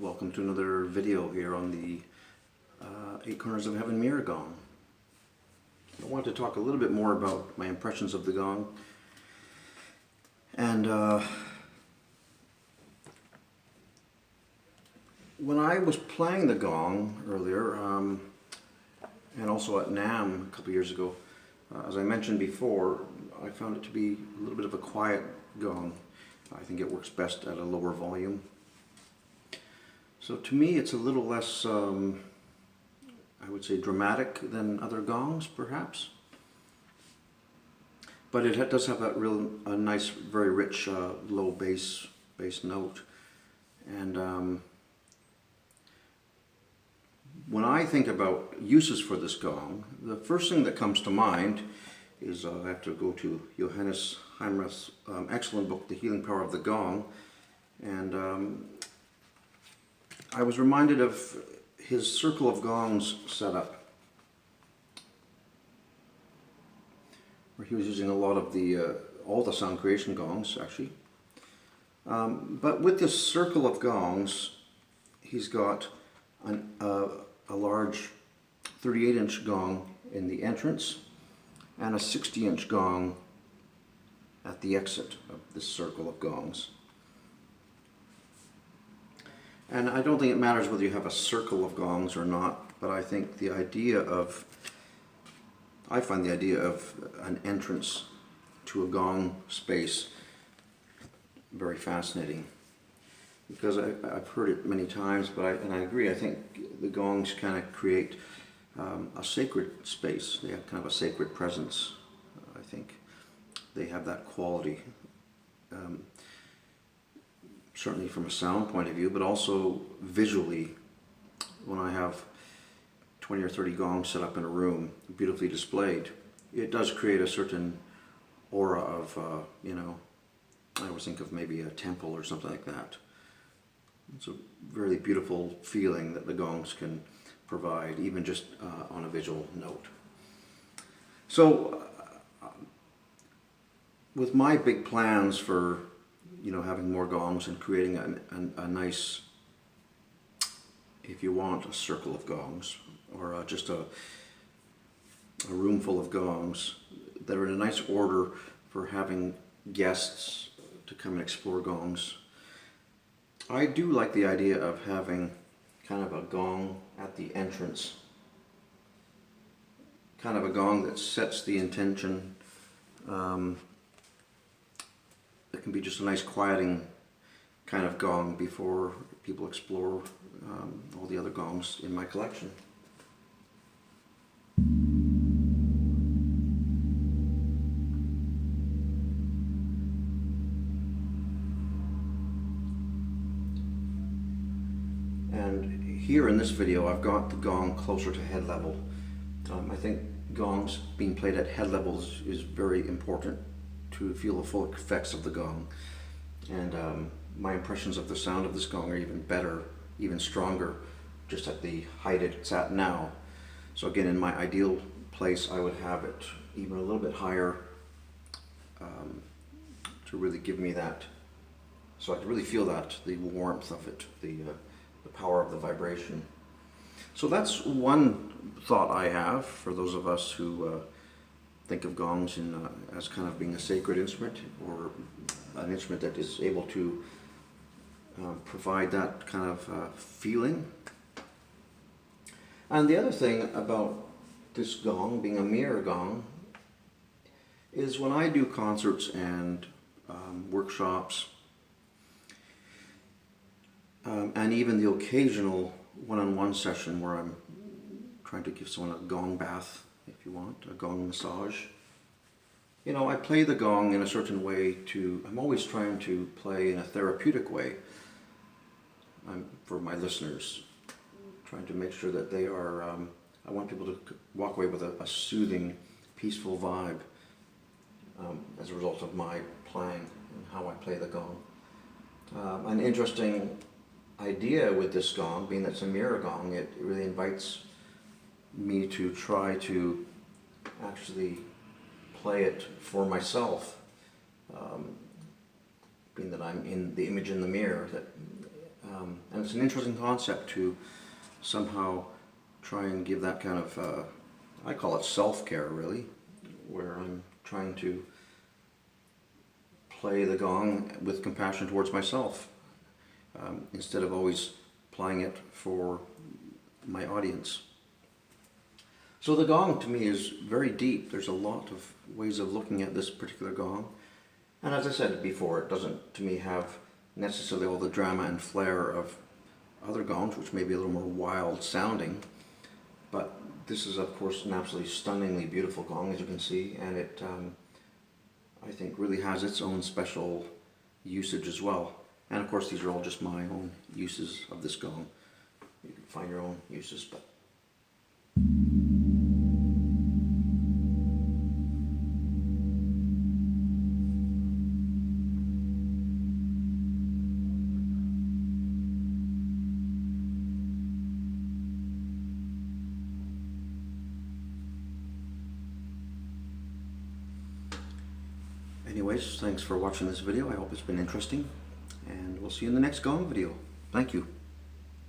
Welcome to another video here on the Eight Corners of Heaven Mirror gong. I want to talk a little bit more about my impressions of the gong. And when I was playing the gong earlier, and also at NAMM a couple years ago, as I mentioned before, I found it to be a little bit of a quiet gong. I think it works best at a lower volume. So to me it's a little less, I would say, dramatic than other gongs perhaps. But it does have that a nice, very rich low bass note. And when I think about uses for this gong, the first thing that comes to mind is I have to go to Johannes Heinrich's excellent book, The Healing Power of the Gong. And I was reminded of his circle of gongs setup, where he was using a lot of all the sound creation gongs actually. But with this circle of gongs, he's got a large 38-inch gong in the entrance and a 60-inch gong at the exit of this circle of gongs. And I don't think it matters whether you have a circle of gongs or not, but I think I find the idea of an entrance to a gong space very fascinating. Because I've heard it many times, and I agree, I think the gongs kind of create a sacred space. They have kind of a sacred presence, I think. They have that quality. Certainly from a sound point of view, but also visually. When I have 20 or 30 gongs set up in a room, beautifully displayed, it does create a certain aura of, I always think of maybe a temple or something like that. It's a really beautiful feeling that the gongs can provide, even just on a visual note. So, with my big plans for having more gongs and creating a nice, if you want, a circle of gongs, or just a room full of gongs that are in a nice order for having guests to come and explore gongs. I do like the idea of having kind of a gong at the entrance, kind of a gong that sets the intention. It can be just a nice quieting kind of gong before people explore all the other gongs in my collection. And here in this video I've got the gong closer to head level. I think gongs being played at head levels is very important to feel the full effects of the gong. And my impressions of the sound of this gong are even better, even stronger, just at the height it's at now. So again, in my ideal place, I would have it even a little bit higher to really give me that, so I can really feel that, the warmth of it, the power of the vibration. So that's one thought I have for those of us who think of gongs as kind of being a sacred instrument, or an instrument that is able to provide that kind of feeling. And the other thing about this gong being a mirror gong is when I do concerts and workshops, and even the occasional one-on-one session where I'm trying to give someone a gong bath, if you want, a gong massage. I play the gong in a certain way I'm always trying to play in a therapeutic way for my listeners, trying to make sure that they are, I want people to walk away with a soothing, peaceful vibe as a result of my playing and how I play the gong. An interesting idea with this gong, being that it's a mirror gong, it really invites me to try to actually play it for myself, being that I'm in the image in the mirror, that And it's an interesting concept to somehow try and give that kind of, I call it self-care really, where I'm trying to play the gong with compassion towards myself, instead of always playing it for my audience. So the gong to me is very deep. There's a lot of ways of looking at this particular gong. And as I said before, it doesn't to me have necessarily all the drama and flair of other gongs, which may be a little more wild sounding. But this is of course an absolutely stunningly beautiful gong, as you can see, and it I think really has its own special usage as well. And of course these are all just my own uses of this gong. You can find your own uses, but anyways, thanks for watching this video. I hope it's been interesting, and we'll see you in the next gong video. Thank you.